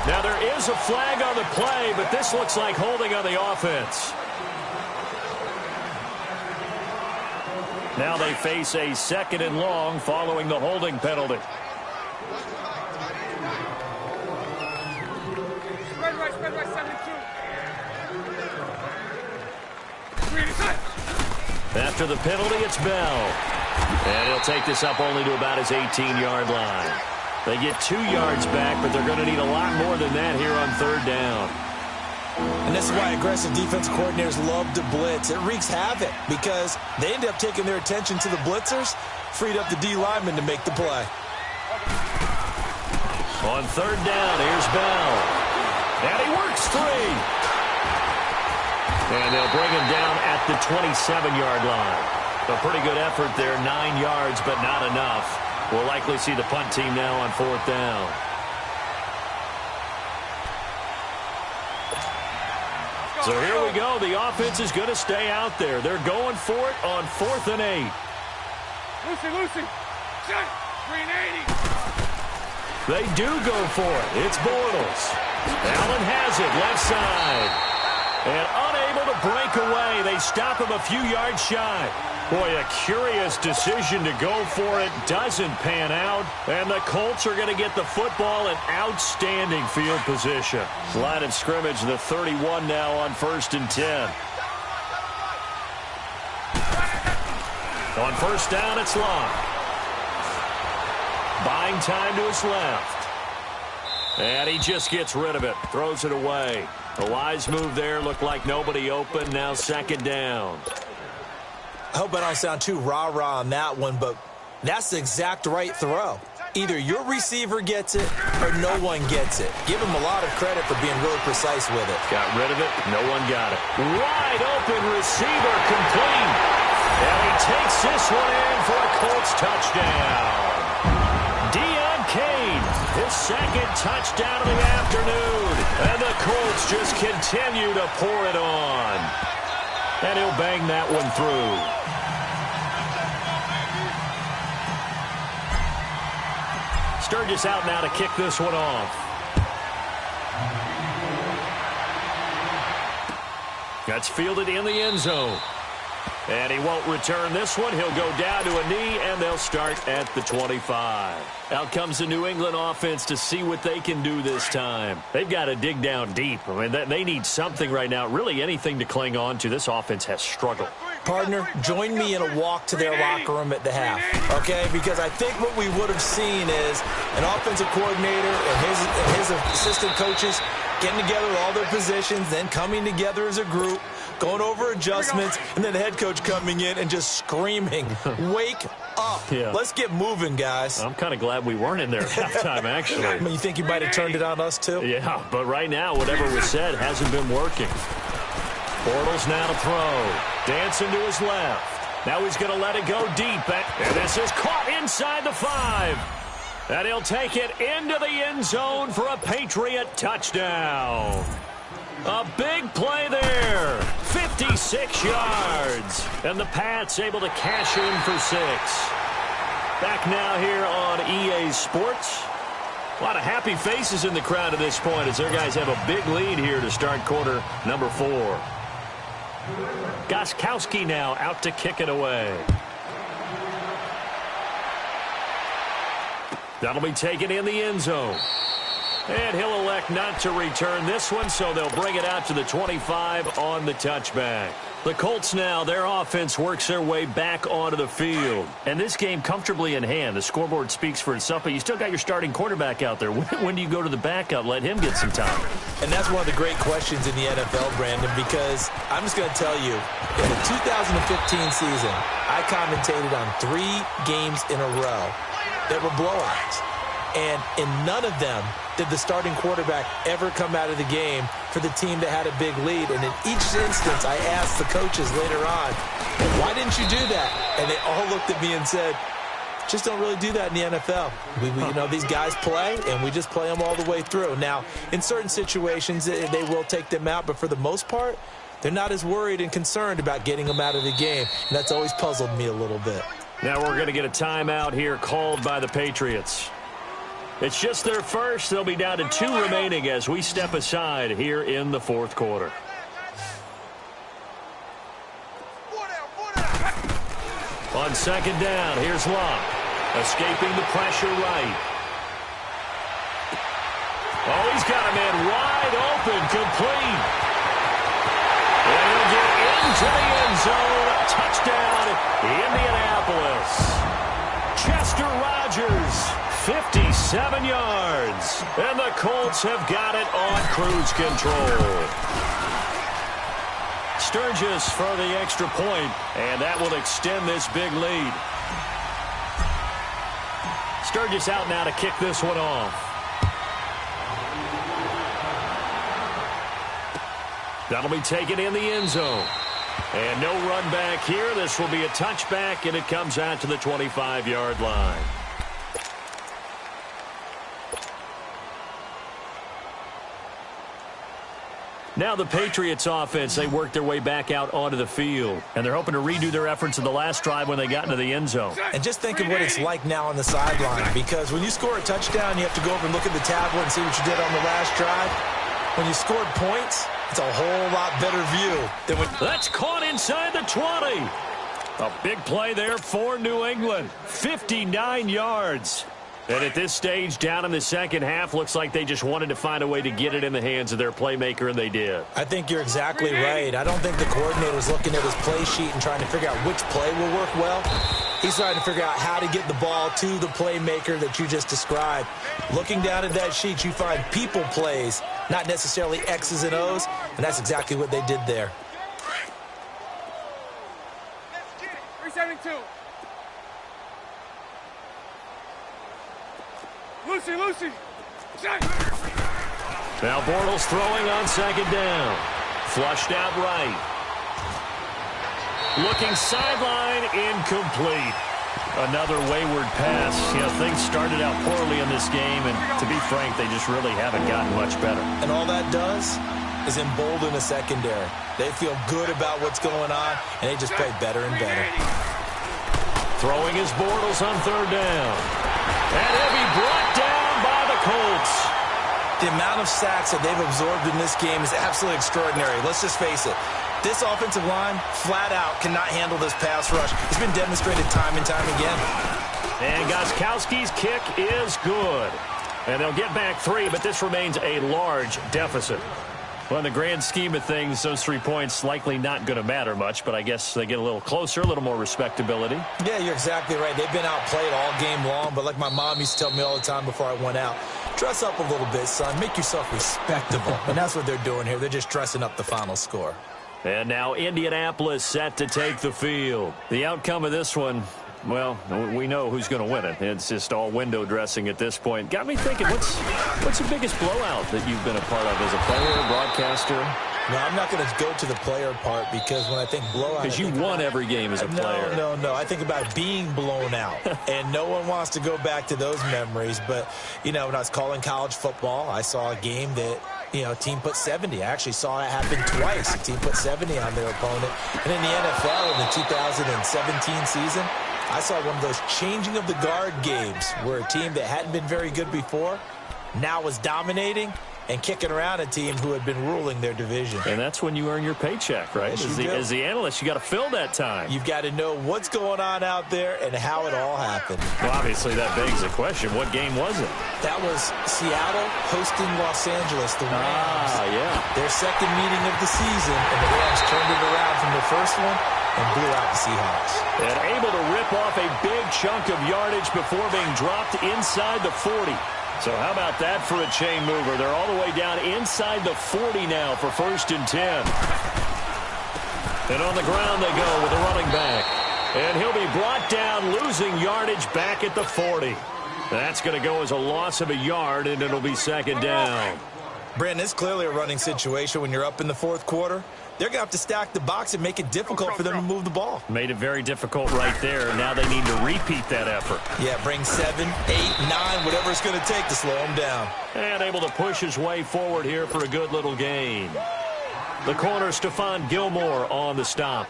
Now, there is a flag on the play, but this looks like holding on the offense. Now they face a 2nd and long following the holding penalty. Spread right, 72. After the penalty, it's Bell. And he'll take this up only to about his 18-yard line. They get 2 yards back, but they're going to need a lot more than that here on 3rd down. And this is why aggressive defensive coordinators love to blitz. It wreaks havoc because they end up taking their attention to the blitzers, freed up the D lineman to make the play. On 3rd down, here's Bell. And he works 3. And they'll bring him down at the 27-yard line. A pretty good effort there, 9 yards, but not enough. We'll likely see the punt team now on 4th down. So here we go. The offense is going to stay out there. They're going for it on 4th and 8. Lucy. Shut. 380. They do go for it. It's Bortles. Allen has it, left side. And unable to break away. They stop him a few yards shy. Boy, a curious decision to go for it. Doesn't pan out. And the Colts are going to get the football in outstanding field position. Line of scrimmage, the 31 now on 1st and 10. On 1st down, it's Long. Buying time to his left. And he just gets rid of it. Throws it away. A wise move there. Looked like nobody open. Now 2nd down. I hope I don't sound too rah-rah on that one, but that's the exact right throw. Either your receiver gets it or no one gets it. Give him a lot of credit for being really precise with it. Got rid of it. No one got it. Wide open receiver complete. And he takes this one in for a Colts touchdown. Deon Cain, his 2nd touchdown of the afternoon. And the Colts just continue to pour it on. And he'll bang that one through. Sturgis out now to kick this one off. That's fielded in the end zone. And he won't return this one. He'll go down to a knee, and they'll start at the 25. Out comes the New England offense to see what they can do this time. They've got to dig down deep. I mean, they need something right now, really anything to cling on to. This offense has struggled. Partner, join me in a walk to their locker room at the half, okay? Because I think what we would have seen is an offensive coordinator and his assistant coaches getting together with all their positions, then coming together as a group, going over adjustments, and then the head coach coming in and just screaming, wake up. Yeah. Let's get moving, guys. I'm kind of glad we weren't in there at halftime, actually. I mean, you think you might have turned it on us, too? Yeah, but right now, whatever was said hasn't been working. Bortles now to throw. Dancing to his left. Now he's going to let it go deep. And this is caught inside the 5. And he'll take it into the end zone for a Patriot touchdown. A big play there. 56 yards. And the Pats able to cash in for 6. Back now here on EA Sports. A lot of happy faces in the crowd at this point as their guys have a big lead here to start quarter number 4. Gostkowski now out to kick it away. That'll be taken in the end zone. And he'll elect not to return this one, so they'll bring it out to the 25 on the touchback. The Colts now, their offense works their way back onto the field. And this game comfortably in hand. The scoreboard speaks for itself, but you still got your starting quarterback out there. When do you go to the backup? Let him get some time. And that's one of the great questions in the NFL, Brandon, because I'm just going to tell you, in the 2015 season, I commentated on 3 games in a row that were blowouts. And in none of them did the starting quarterback ever come out of the game for the team that had a big lead. And in each instance, I asked the coaches later on, why didn't you do that? And they all looked at me and said, just don't really do that in the NFL. You know, these guys play, and we just play them all the way through. Now, in certain situations, they will take them out, but for the most part, they're not as worried and concerned about getting them out of the game. And that's always puzzled me a little bit. Now we're going to get a timeout here called by the Patriots. It's just their first. They'll be down to 2 remaining as we step aside here in the fourth quarter. On second down, here's Locke. Escaping the pressure right. Oh, he's got a man wide open, complete. And he'll get into the end zone. Touchdown, Indianapolis. Chester Rogers, 57 yards. And the Colts have got it on cruise control. Sturgis for the extra point, and that will extend this big lead. Sturgis out now to kick this one off. That'll be taken in the end zone. And no run back here. This will be a touchback, and it comes out to the 25-yard line. Now the Patriots offense, they work their way back out onto the field. And they're hoping to redo their efforts in the last drive when they got into the end zone. And just think of what it's like now on the sideline. Because when you score a touchdown, you have to go over and look at the tablet and see what you did on the last drive. When you scored points, it's a whole lot better view than when... That's caught inside the 20. A big play there for New England. 59 yards. And at this stage, down in the second half, looks like they just wanted to find a way to get it in the hands of their playmaker, and they did. I think you're exactly right. I don't think the coordinator's looking at his play sheet and trying to figure out which play will work well. He's trying to figure out how to get the ball to the playmaker that you just described. Looking down at that sheet, you find people plays, not necessarily X's and O's, and that's exactly what they did there. 372. Lucy. Now Bortles throwing on second down. Flushed out right. Looking sideline, incomplete. Another wayward pass. You know, things started out poorly in this game, and to be frank, they just really haven't gotten much better. And all that does is embolden the secondary. They feel good about what's going on, and they just play better and better. Throwing his Bortles on third down. And he'll be brought down by the Colts. The amount of sacks that they've absorbed in this game is absolutely extraordinary. Let's just face it. This offensive line, flat out, cannot handle this pass rush. It's been demonstrated time and time again. And Gostkowski's kick is good. And they'll get back 3, but this remains a large deficit. Well, in the grand scheme of things, those 3 points likely not going to matter much, but I guess they get a little closer, a little more respectability. Yeah, you're exactly right. They've been outplayed all game long, but like my mom used to tell me all the time before I went out, dress up a little bit, son. Make yourself respectable. And that's what they're doing here. They're just dressing up the final score. And now Indianapolis set to take the field. The outcome of this one, well, we know who's going to win it. It's just all window dressing at this point. Got me thinking, what's the biggest blowout that you've been a part of as a player, broadcaster? No, I'm not going to go to the player part because when I think blowout... Because you won every game as a player. No. I think about being blown out. And no one wants to go back to those memories. But, you know, when I was calling college football, I saw a game that... You know, a team put 70. I actually saw it happen twice. A team put 70 on their opponent. And in the NFL in the 2017 season, I saw one of those changing of the guard games where a team that hadn't been very good before now was dominating and kicking around a team who had been ruling their division. And that's when you earn your paycheck, right? As the analyst, you got to fill that time. You've got to know what's going on out there and how it all happened. Well, obviously, that begs the question, what game was it? That was Seattle hosting Los Angeles, the Rams. Yeah. Their second meeting of the season, and the Rams turned it around from the first one and blew out the Seahawks. And able to rip off a big chunk of yardage before being dropped inside the 40. So how about that for a chain mover? They're all the way down inside the 40 now for 1st and 10. And on the ground they go with a running back. And he'll be brought down, losing yardage back at the 40. That's going to go as a loss of a yard, and it'll be 2nd down. Brandon, it's clearly a running situation when you're up in the 4th quarter. They're going to have to stack the box and make it difficult for them to move the ball. Made it very difficult right there. Now they need to repeat that effort. Yeah, bring 7, 8, 9, whatever it's going to take to slow him down. And able to push his way forward here for a good little gain. The corner, Stephon Gilmore on the stop.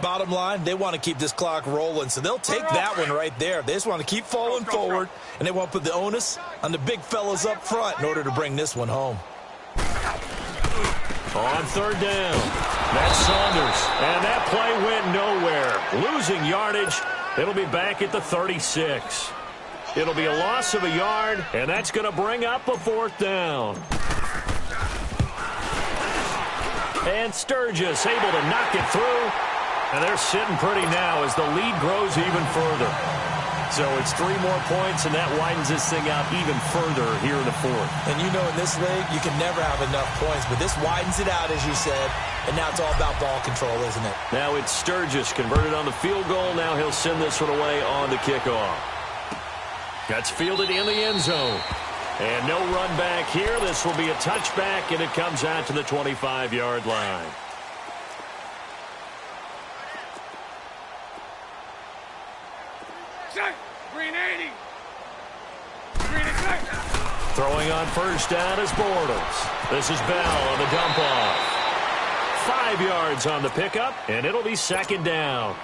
Bottom line, they want to keep this clock rolling, so they'll take that one right there. They just want to keep falling forward, and they want to put the onus on the big fellas up front in order to bring this one home. On third down, that's Saunders, and that play went nowhere. Losing yardage, it'll be back at the 36. It'll be a loss of a yard, and that's going to bring up a fourth down. And Sturgis able to knock it through, and they're sitting pretty now as the lead grows even further. So it's 3 more points, and that widens this thing out even further here in the fourth. And you know in this league, you can never have enough points, but this widens it out, as you said, and now it's all about ball control, isn't it? Now it's Sturgis converted on the field goal. Now he'll send this one away on the kickoff. That's fielded in the end zone. And no run back here. This will be a touchback, and it comes out to the 25-yard line. Green 80. Green is Throwing on first down is Bortles. This is Bell on the dump off. 5 yards on the pickup, and it'll be second down.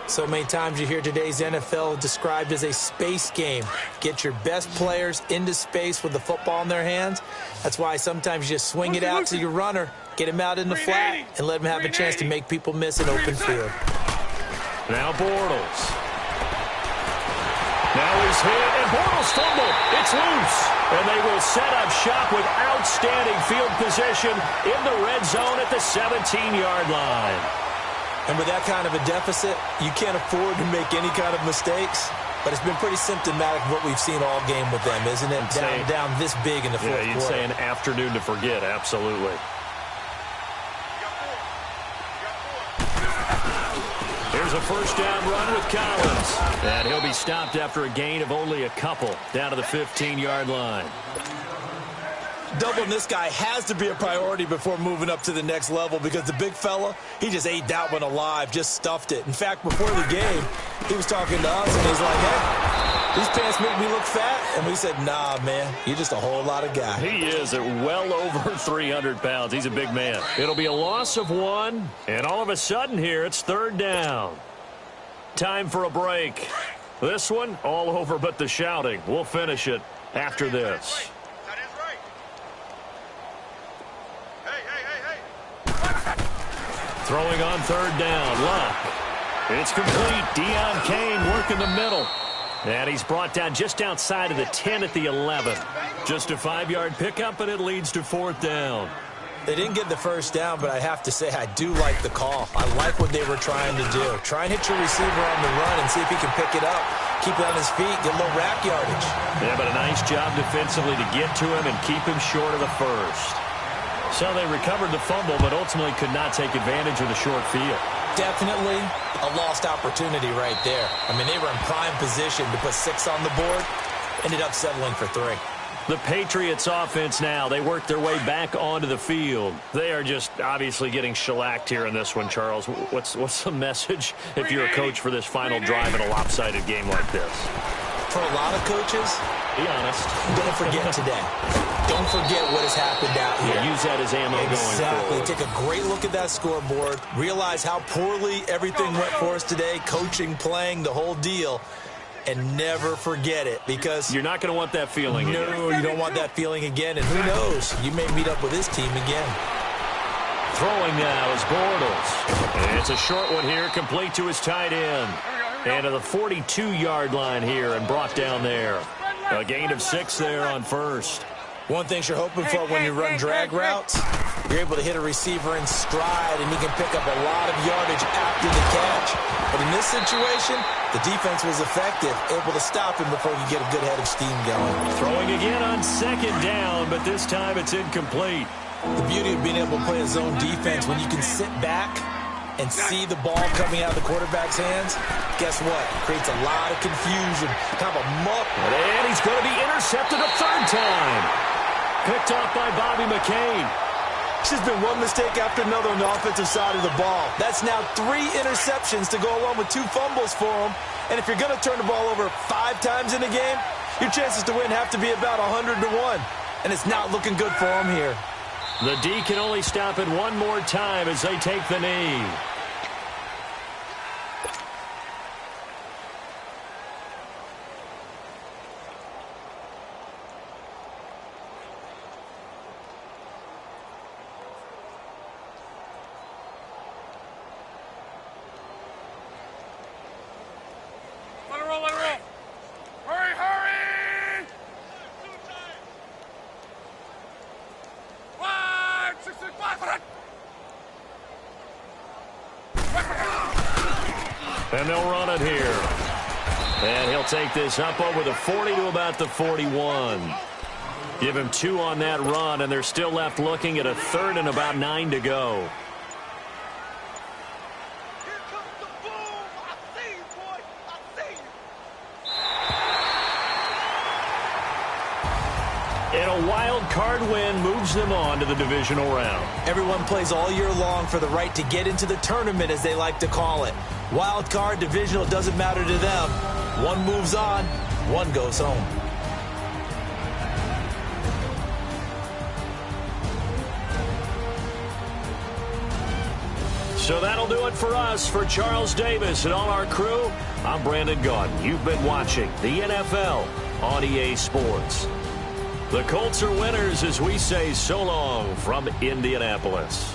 So many times you hear today's NFL described as a space game. Get your best players into space with the football in their hands. That's why sometimes you just swing it out to your runner, get him out in the flat, and let him have a chance to make people miss an open field. Now Bortles. Now he's hit, and Bortles fumbled. It's loose. And they will set up shop with outstanding field position in the red zone at the 17-yard line. And with that kind of a deficit, you can't afford to make any kind of mistakes. But it's been pretty symptomatic of what we've seen all game with them, isn't it? Down this big in the fourth quarter. Yeah, you'd say an afternoon to forget, absolutely. Here's a first down run with Collins. And he'll be stopped after a gain of only a couple down to the 15-yard line. Doubling this guy has to be a priority before moving up to the next level because the big fella, he just ate that one alive, just stuffed it. In fact, before the game, he was talking to us, and he's like, hey, these pants make me look fat. And we said, nah, man, you're just a whole lot of guy. He is at well over 300 pounds. He's a big man. It'll be a loss of 1, and all of a sudden here, it's third down. Time for a break. This one, all over but the shouting. We'll finish it after this. Throwing on third down, Luck. It's complete. Deion Kane working the middle. And he's brought down just outside of the 10 at the 11. Just a 5-yard pickup, and it leads to fourth down. They didn't get the first down, but I have to say I do like the call. I like what they were trying to do. Try and hit your receiver on the run and see if he can pick it up. Keep it on his feet, get a little rack yardage. Yeah, but a nice job defensively to get to him and keep him short of the first. So they recovered the fumble, but ultimately could not take advantage of the short field. Definitely a lost opportunity right there. I mean, they were in prime position to put 6 on the board. Ended up settling for 3. The Patriots offense now, they work their way back onto the field. They are just obviously getting shellacked here in this one, Charles. What's the message if you're a coach for this final drive in a lopsided game like this? For a lot of coaches, be honest, don't forget today. Don't forget what has happened out here. Yeah, use that as ammo going forward. Take a great look at that scoreboard. Realize how poorly everything went for us today, coaching, playing, the whole deal. And never forget it, because you're not going to want that feeling again. No, you don't want that feeling again. And who knows? You may meet up with this team again. Throwing now is Bortles. And it's a short one here, complete to his tight end. And to the 42-yard line here and brought down there. A gain of 6 there on first. One thing you're hoping for when you run drag routes, you're able to hit a receiver in stride, and he can pick up a lot of yardage after the catch. But in this situation, the defense was effective, able to stop him before he could get a good head of steam going. Throwing again on second down, but this time it's incomplete. The beauty of being able to play a zone defense when you can sit back and see the ball coming out of the quarterback's hands, guess what? It creates a lot of confusion, kind of a muck. And he's going to be intercepted a third time. Picked off by Bobby McCain. It's just been one mistake after another on the offensive side of the ball. That's now 3 interceptions to go along with 2 fumbles for him. And if you're going to turn the ball over 5 times in a game, your chances to win have to be about 100 to 1. And it's not looking good for him here. The D can only stop it one more time as they take the knee. And they'll run it here. And he'll take this up over the 40 to about the 41. Give him 2 on that run, and they're still left looking at a 3rd and about 9 to go. And a wild card win moves them on to the divisional round. Everyone plays all year long for the right to get into the tournament, as they like to call it. Wild card, divisional, doesn't matter to them. One moves on, one goes home. So that'll do it for us. For Charles Davis and all our crew, I'm Brandon Gaudin. You've been watching the NFL on EA Sports. The Colts are winners as we say so long from Indianapolis.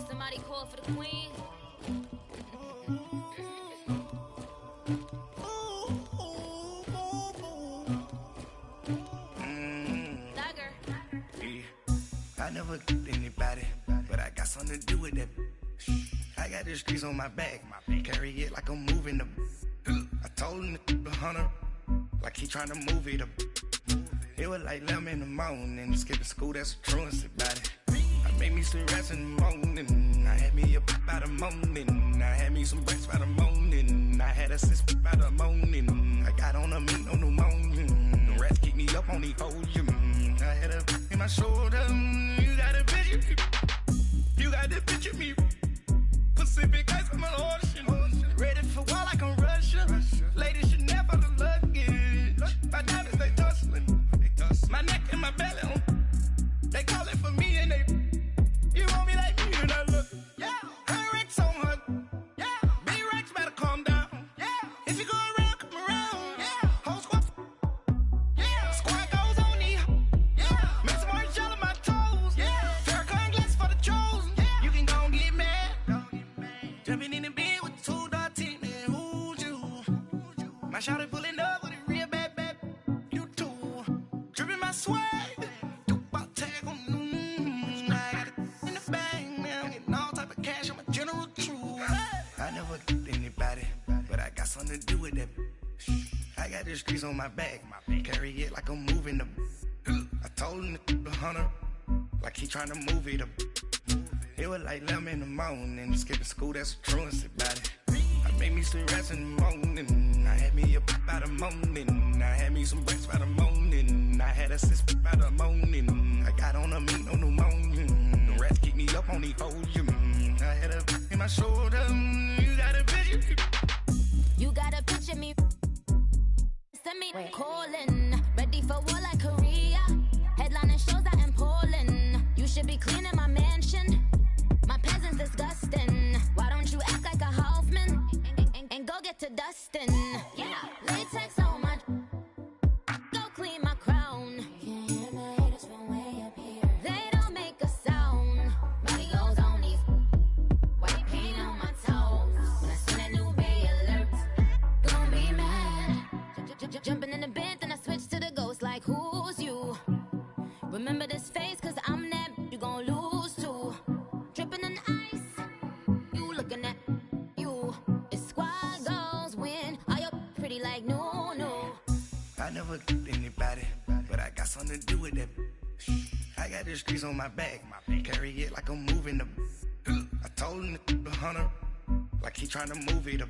Somebody call for the queen. I never did anybody, but I got something to do with that. I got the streets on my back, carry it like I'm moving the. I told him the hunter, like he trying to move it up. It was like 11 in the morning, skipping school, that's a truancy about it. I made me some rest in the morning, I had me up by the morning, I had me some breakfast by the morning, I had a sis by the morning, I got on a meat, no pneumonia, the rats keep me up on the podium, I had a in my shoulder, you got a picture, you got the picture me, Pacific ice on my ocean, ready for war like I'm Russian, ladies should never the luggage, my diamonds they tussling, my neck and my belly on, they call it for me and they, you want me like me and I look, yeah, her Rex on her, yeah, B-Rex better calm down, yeah, if you go around, come around, yeah, whole squad, yeah, squad goes on me, yeah, make some orange gel on my toes, yeah, Farrakhan glass for the chosen, yeah, you can go and get mad, jumping in the bed with 2 dark teeth, man, who's you, my shawty pulling up with a real bad, you too, dripping my swag, something to do with that. I got the streets on my back, carry it like I'm moving the. I told him the hunter, like he trying to move it up. It was like 11 in the morning, skipping school, that's a truancy about it. I made me some rest in the morning, I had me up by the morning, I had me some breakfast by the morning, I had a sis by the morning, I got on a meat, no pneumonia, the rats keep me up on the podium, I had a in my shoulder, you got a picture. You gotta picture me. Send me calling. Ready for war like Korea. Headlining shows out in Poland. You should be cleaning my mansion. My peasants disgusting. Why don't you act like a Hoffman and go get to dustin'? Yeah, latex on my. Go clean my crown. Can't hear my haters from way up here. They don't make a sound. Body goes on these. White paint on my toes. When I see that new Bay alert. Be mad. Jumping in the bed, then I switch to the ghost like who's you? Remember this face, cause I'm that you gon' lose too. Dripping in ice, you looking at you. It's squad goals win. Are you pretty like no? I never did anybody, but I got something to do with that. I got the streets on my back, carry it like I'm moving the. I told him the hunter, like he trying to move it up.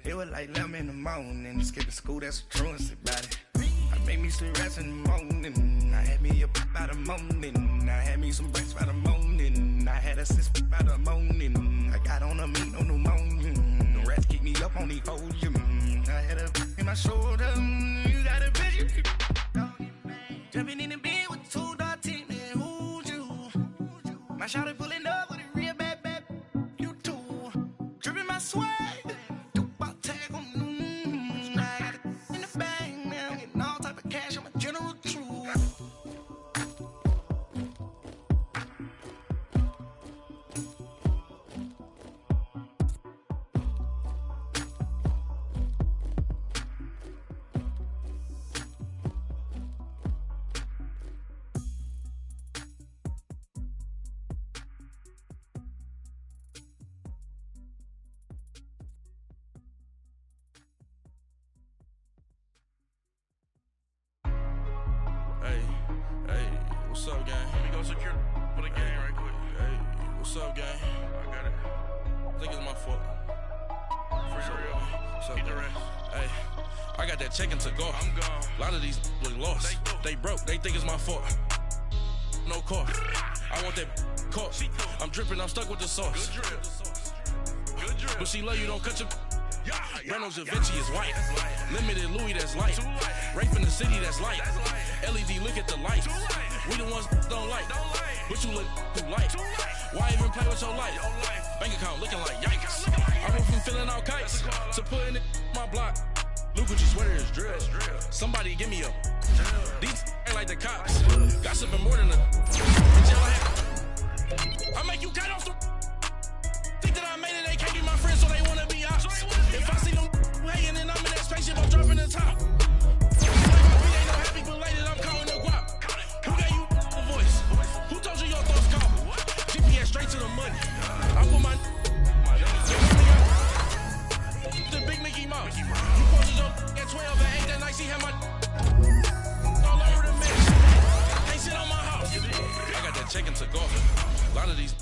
It was like 11 in the morning, skipping school, that's a truancy about it. I made me some rest in the morning, I had me up by the morning, I had me some breakfast by the morning, I had a sis by the morning, I got on a meat, no pneumonia, the rats keep me up on the podium, I had a in my shoulder, you got a picture, jumping in the bed with 2 dark teeth, man. My shawty pulling up with a real bad, you too. Dripping my swag, about tag on. I got it in the bag now, getting all type of cash. I'm a general true. What's up, gang? Let me go secure for the game right quick. Hey, what's up, gang? I got it. I think it's my fault. For real. What's up, Get the gang? rest. Hey, I got that check-in to go. I'm gone. A lot of these look lost. They broke. They think it's my fault. No car. I want that caught. I'm dripping. I'm stuck with the sauce. Good drip. Good drip. But she love you, don't cut your. Yeah, Reynolds Da Vinci is white. That's light. Limited Louis, that's light. Too light. Rape in the city, that's light. That's light. LED, look at the lights. Too light. We the ones don't like. Don't like. But you look too light. Too light. Why even play with your life? Your life. Bank account looking like yikes. Looking like I went from filling out kites That's a call. to putting it in my block. Look what you sweater is drill. Drill. Somebody give me a. Drill. These ain't like the cops. Gossiping more than a. In jail I have. I make you cut off the. Think that I made it, they can't be my friends, so they wanna be ops. If I see them hating and I'm in that spaceship, I'm dropping the top. Like my beat ain't no happy belated, I'm calling the guap. Who gave you the voice? Who told you your thoughts call? GPS straight to the money. I put my. The big Mickey Mouse. You posted your at 12 and ain't that nice, he had my. All over the mix. Ain't shit on my house. I got that check-in to go. A lot of these